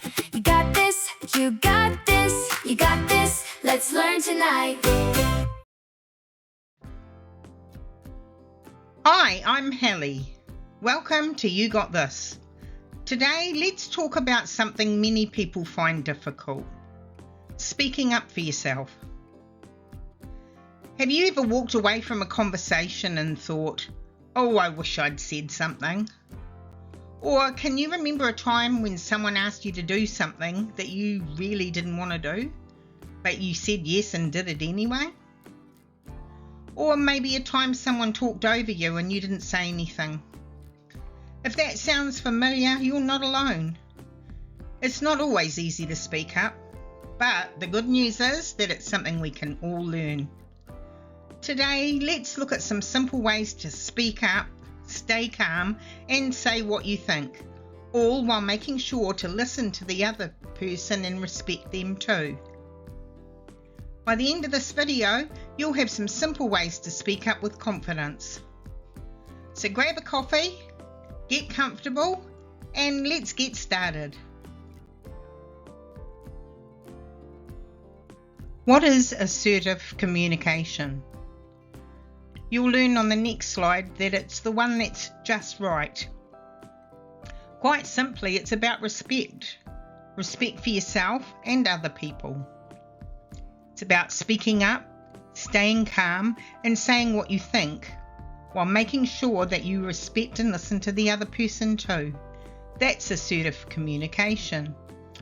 You got this, you got this, you got this. Let's learn tonight. Hi, I'm Hallie. Welcome to You Got This. Today, let's talk about something many people find difficult. Speaking up for yourself. Have you ever walked away from a conversation and thought, "Oh, I wish I'd said something"? Or can you remember a time when someone asked you to do something that you really didn't want to do, but you said yes and did it anyway? Or maybe a time someone talked over you and you didn't say anything. If that sounds familiar, you're not alone. It's not always easy to speak up, but the good news is that it's something we can all learn. Today, let's look at some simple ways to speak up, stay calm, and say what you think, all while making sure to listen to the other person and respect them too. By the end of this video, you'll have some simple ways to speak up with confidence. So grab a coffee, get comfortable, and let's get started. What is assertive communication? You'll learn on the next slide that it's the one that's just right. Quite simply, it's about respect. Respect for yourself and other people. It's about speaking up, staying calm, and saying what you think, while making sure that you respect and listen to the other person too. That's assertive communication,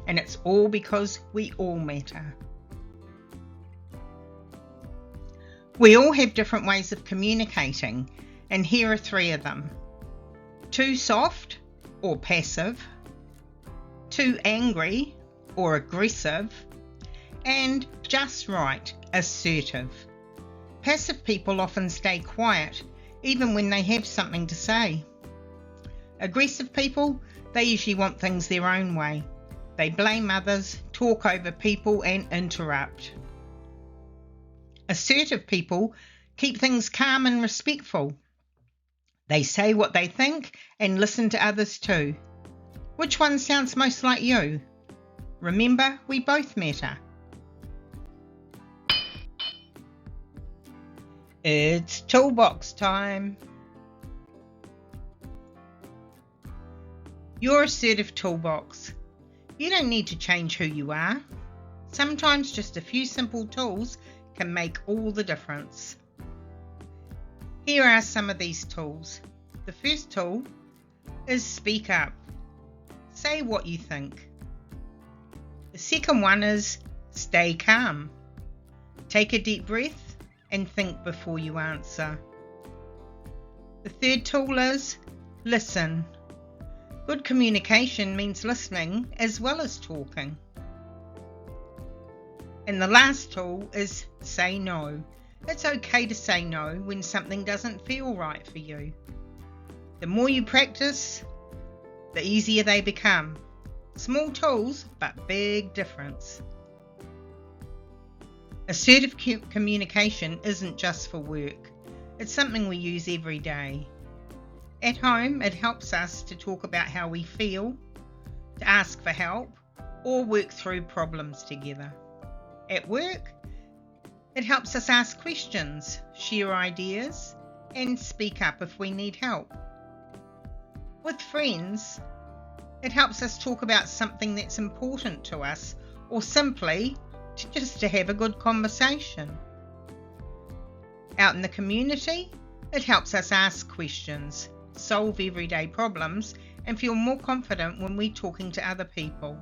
and it's all because we all matter. We all have different ways of communicating, and here are 3 of them. Too soft or passive, too angry or aggressive, and just right, assertive. Passive people often stay quiet, even when they have something to say. Aggressive people, they usually want things their own way. They blame others, talk over people, and interrupt. Assertive people keep things calm and respectful. They say what they think and listen to others too. Which one sounds most like you? Remember, we both matter. It's toolbox time. Your assertive toolbox. You don't need to change who you are. Sometimes just a few simple tools can make all the difference. Here are some of these tools. The first tool is speak up. Say what you think. The second one is stay calm. Take a deep breath and think before you answer. The third tool is listen. Good communication means listening as well as talking. And the last tool is say no. It's okay to say no when something doesn't feel right for you. The more you practice, the easier they become. Small tools, but big difference. Assertive communication isn't just for work. It's something we use every day. At home, it helps us to talk about how we feel, to ask for help, or work through problems together. At work, it helps us ask questions, share ideas, and speak up if we need help. With friends, it helps us talk about something that's important to us, or simply just to have a good conversation. Out in the community, it helps us ask questions, solve everyday problems, and feel more confident when we're talking to other people.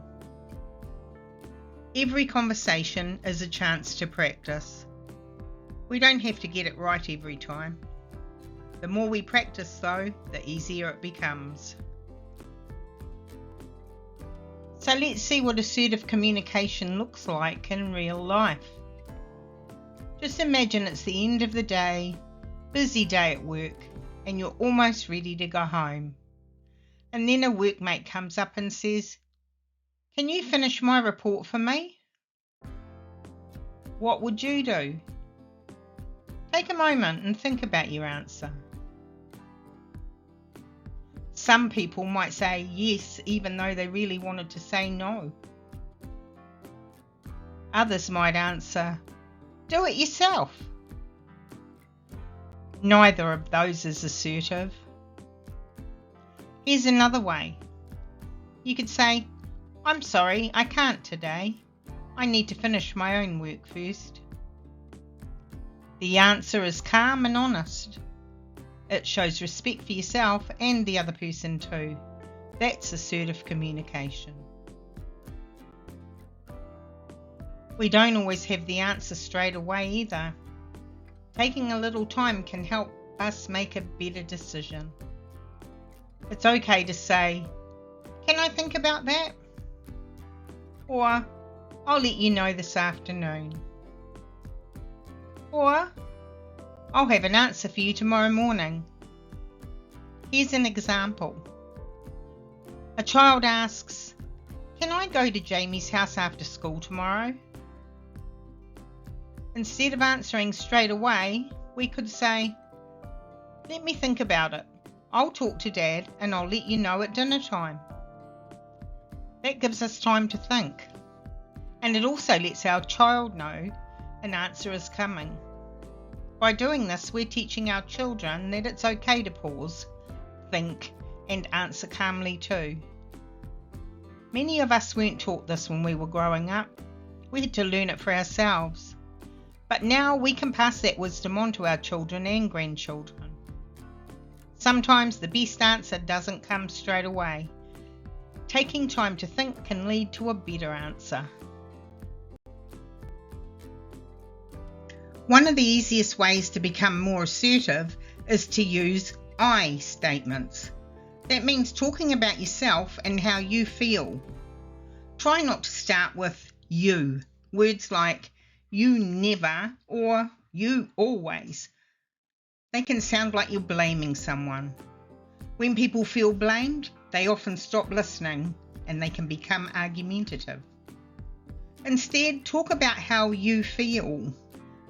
Every conversation is a chance to practice. We don't have to get it right every time. The more we practice though, the easier it becomes. So let's see what assertive communication looks like in real life. Just imagine it's the end of the day, busy day at work, and you're almost ready to go home. And then a workmate comes up and says, "Can you finish my report for me?" What would you do? Take a moment and think about your answer. Some people might say yes, even though they really wanted to say no. Others might answer, do it yourself. Neither of those is assertive. Here's another way. You could say, I'm sorry, I can't today. I need to finish my own work first. The answer is calm and honest. It shows respect for yourself and the other person too. That's assertive communication. We don't always have the answer straight away either. Taking a little time can help us make a better decision. It's okay to say, can I think about that? Or, I'll let you know this afternoon. Or, I'll have an answer for you tomorrow morning. Here's an example. A child asks, can I go to Jamie's house after school tomorrow? Instead of answering straight away, we could say, let me think about it. I'll talk to Dad and I'll let you know at dinner time. That gives us time to think. And it also lets our child know an answer is coming. By doing this, we're teaching our children that it's okay to pause, think, and answer calmly too. Many of us weren't taught this when we were growing up. We had to learn it for ourselves. But now we can pass that wisdom on to our children and grandchildren. Sometimes the best answer doesn't come straight away. Taking time to think can lead to a better answer. One of the easiest ways to become more assertive is to use I statements. That means talking about yourself and how you feel. Try not to start with you. Words like you never or you always. They can sound like you're blaming someone. When people feel blamed, they often stop listening and they can become argumentative. Instead, talk about how you feel.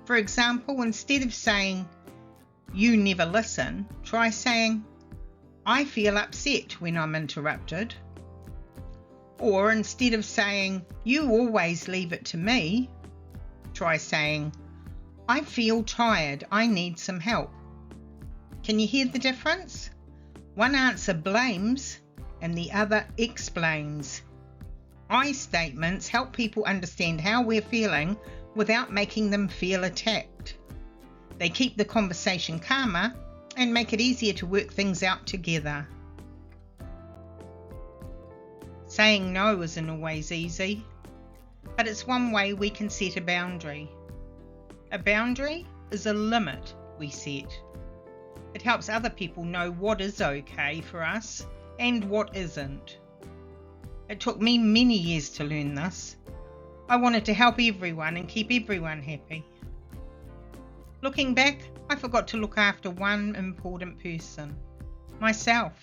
For example, instead of saying, you never listen, try saying, I feel upset when I'm interrupted. Or instead of saying, you always leave it to me, try saying, I feel tired, I need some help. Can you hear the difference? One answer blames and the other explains. I statements help people understand how we're feeling without making them feel attacked. They keep the conversation calmer and make it easier to work things out together. Saying no isn't always easy, but it's one way we can set a boundary. A boundary is a limit we set. It helps other people know what is okay for us and what isn't. It took me many years to learn this. I wanted to help everyone and keep everyone happy. Looking back, I forgot to look after one important person, myself.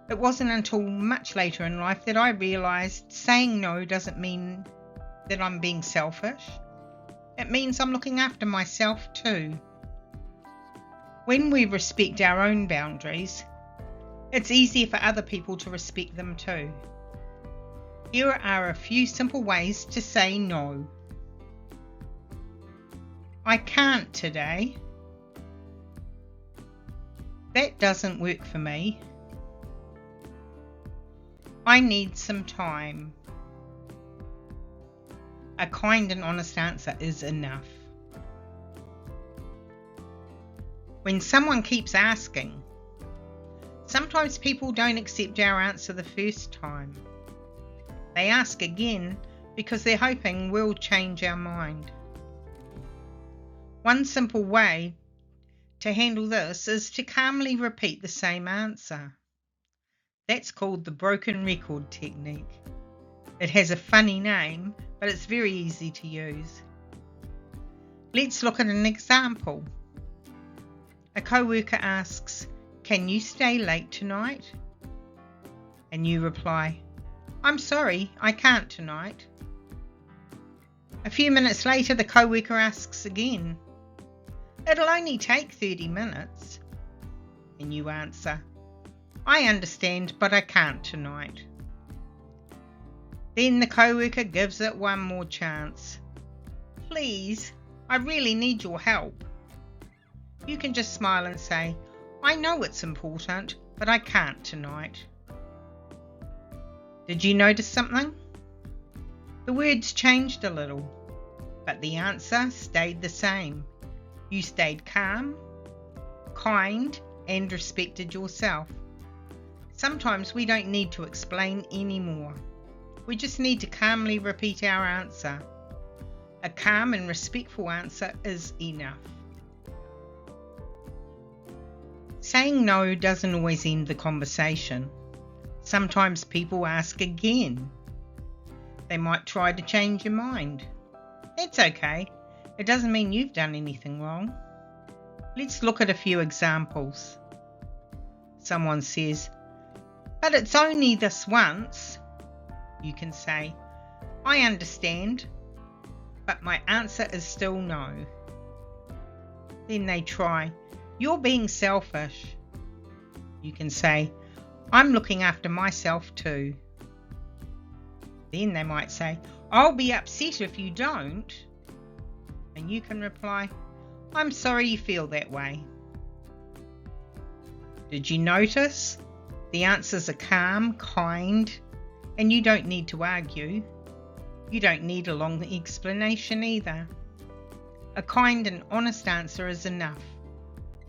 It wasn't until much later in life that I realised saying no doesn't mean that I'm being selfish. It means I'm looking after myself too. When we respect our own boundaries, it's easier for other people to respect them too. Here are a few simple ways to say no. I can't today. That doesn't work for me. I need some time. A kind and honest answer is enough. When someone keeps asking, sometimes people don't accept our answer the first time. They ask again because they're hoping we'll change our mind. One simple way to handle this is to calmly repeat the same answer. That's called the broken record technique. It has a funny name, but it's very easy to use. Let's look at an example. A co-worker asks, "Can you stay late tonight?" And you reply, "I'm sorry, I can't tonight." A few minutes later, the co-worker asks again, "It'll only take 30 minutes." And you answer, I understand, but I can't tonight. Then the co-worker gives it one more chance. Please, I really need your help. You can just smile and say, I know it's important, but I can't tonight. Did you notice something? The words changed a little, but the answer stayed the same. You stayed calm, kind, and respected yourself. Sometimes we don't need to explain anymore. We just need to calmly repeat our answer. A calm and respectful answer is enough. Saying no doesn't always end the conversation. Sometimes people ask again. They might try to change your mind. That's okay. It doesn't mean you've done anything wrong. Let's look at a few examples. Someone says, but it's only this once. You can say, I understand, but my answer is still no. Then they try, you're being selfish. You can say, I'm looking after myself too. Then they might say, I'll be upset if you don't. And you can reply, I'm sorry you feel that way. Did you notice? The answers are calm, kind, and you don't need to argue. You don't need a long explanation either. A kind and honest answer is enough.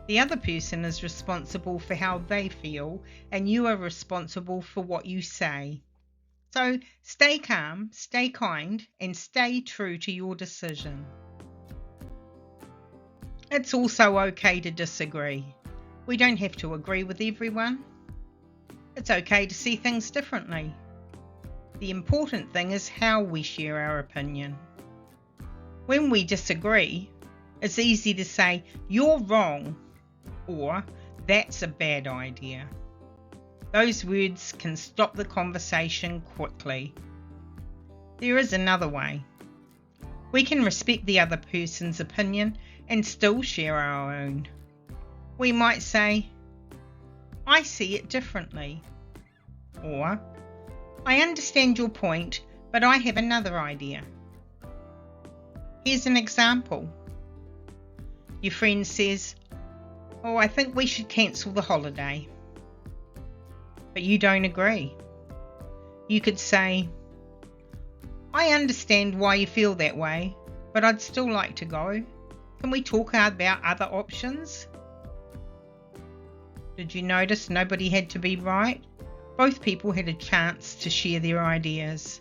The other person is responsible for how they feel, and you are responsible for what you say. So stay calm, stay kind, and stay true to your decision. It's also okay to disagree. We don't have to agree with everyone. It's okay to see things differently. The important thing is how we share our opinion. When we disagree, it's easy to say, you're wrong, or that's a bad idea. Those words can stop the conversation quickly. There is another way. We can respect the other person's opinion and still share our own. We might say, I see it differently. Or, I understand your point, but I have another idea. Here's an example. Your friend says, oh, I think we should cancel the holiday. But you don't agree. You could say, I understand why you feel that way, but I'd still like to go. Can we talk about other options? Did you notice nobody had to be right? Both people had a chance to share their ideas.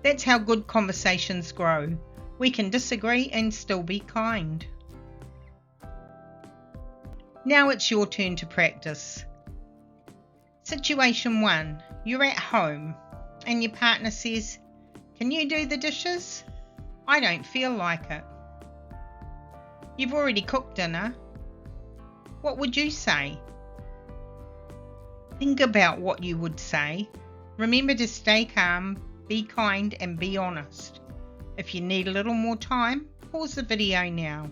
That's how good conversations grow. We can disagree and still be kind. Now it's your turn to practice. Situation 1. You're at home and your partner says, can you do the dishes? I don't feel like it. You've already cooked dinner. What would you say? Think about what you would say. Remember to stay calm, be kind, and be honest. If you need a little more time, pause the video now.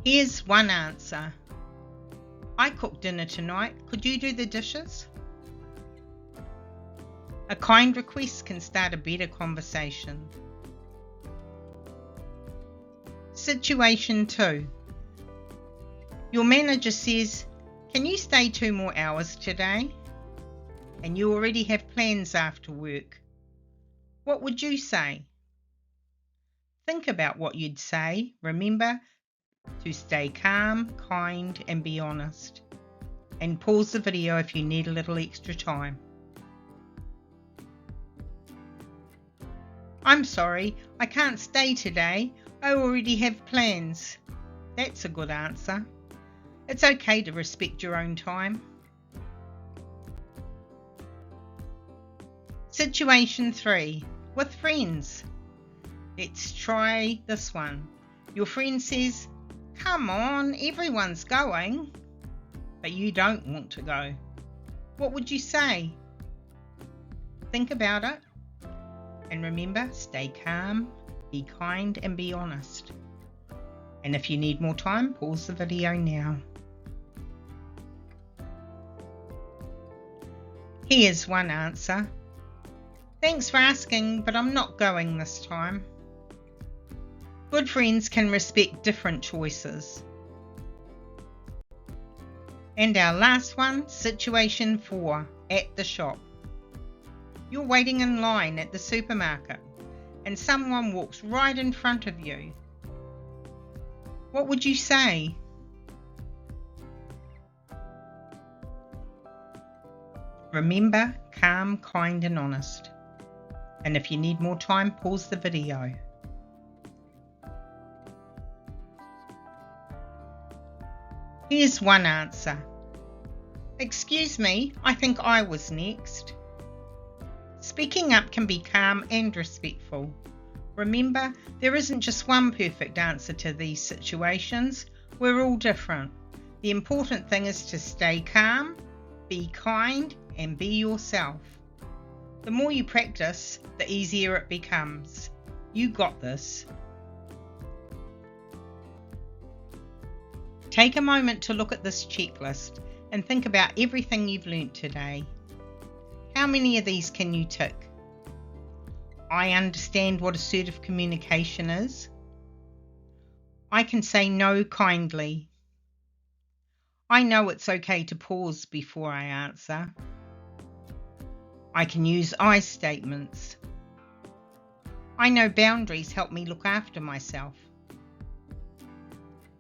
Here's one answer. I cooked dinner tonight. Could you do the dishes? A kind request can start a better conversation. Situation 2. Your manager says, can you stay 2 more hours today? And you already have plans after work. What would you say? Think about what you'd say. Remember to stay calm, kind, and be honest. And pause the video if you need a little extra time. I'm sorry, I can't stay today. I already have plans. That's a good answer. It's okay to respect your own time. Situation 3. With friends. Let's try this one. Your friend says, come on, everyone's going. But you don't want to go. What would you say? Think about it. And remember, stay calm, be kind, and be honest. And if you need more time, pause the video now. Here's one answer. Thanks for asking, but I'm not going this time. Good friends can respect different choices. And our last one, situation 4, at the shop. You're waiting in line at the supermarket and someone walks right in front of you. What would you say? Remember, calm, kind and honest. And if you need more time, pause the video. Here's one answer. Excuse me, I think I was next. Speaking up can be calm and respectful. Remember, there isn't just one perfect answer to these situations. We're all different. The important thing is to stay calm, be kind, and be yourself. The more you practice, the easier it becomes. You got this. Take a moment to look at this checklist and think about everything you've learnt today. How many of these can you tick? I understand what assertive communication is. I can say no kindly. I know it's okay to pause before I answer. I can use I statements. I know boundaries help me look after myself.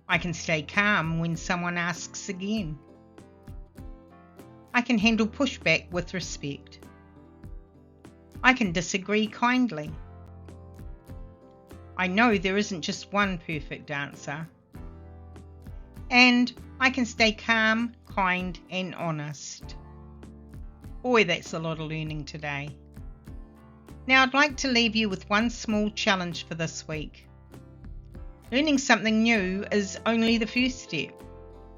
I can stay calm when someone asks again. I can handle pushback with respect. I can disagree kindly. I know there isn't just one perfect answer. And I can stay calm, kind and honest. Boy, that's a lot of learning today. Now I'd like to leave you with one small challenge for this week. Learning something new is only the first step.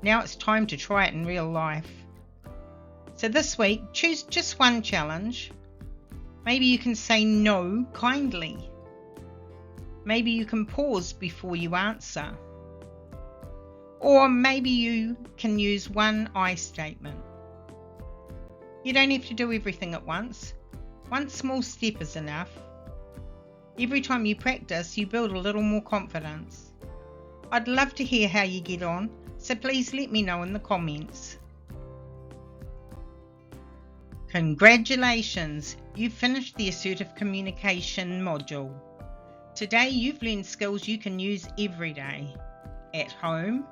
Now it's time to try it in real life. So this week, choose just one challenge. Maybe you can say no kindly. Maybe you can pause before you answer. Or maybe you can use one I statement. You don't have to do everything at once. One small step is enough. Every time you practice, you build a little more confidence. I'd love to hear how you get on, so please let me know in the comments. Congratulations, you've finished the assertive communication module. Today you've learned skills you can use every day, at home,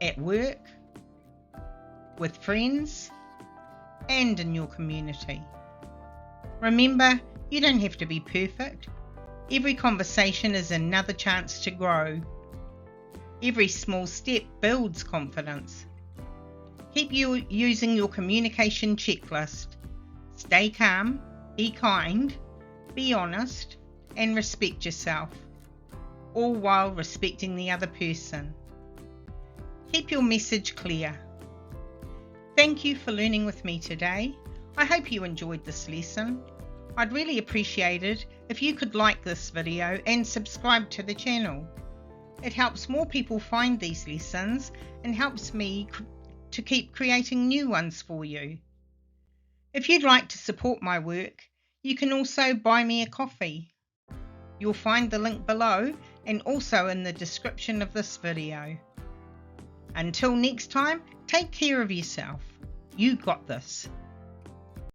at work, with friends, and in your community. Remember, you don't have to be perfect. Every conversation is another chance to grow. Every small step builds confidence. Keep using your communication checklist. Stay calm, be kind, be honest, and respect yourself, all while respecting the other person. Keep your message clear. Thank you for learning with me today. I hope you enjoyed this lesson. I'd really appreciate it if you could like this video and subscribe to the channel. It helps more people find these lessons and helps me to keep creating new ones for you. If you'd like to support my work, you can also buy me a coffee. You'll find the link below and also in the description of this video. Until next time, take care of yourself. You got this.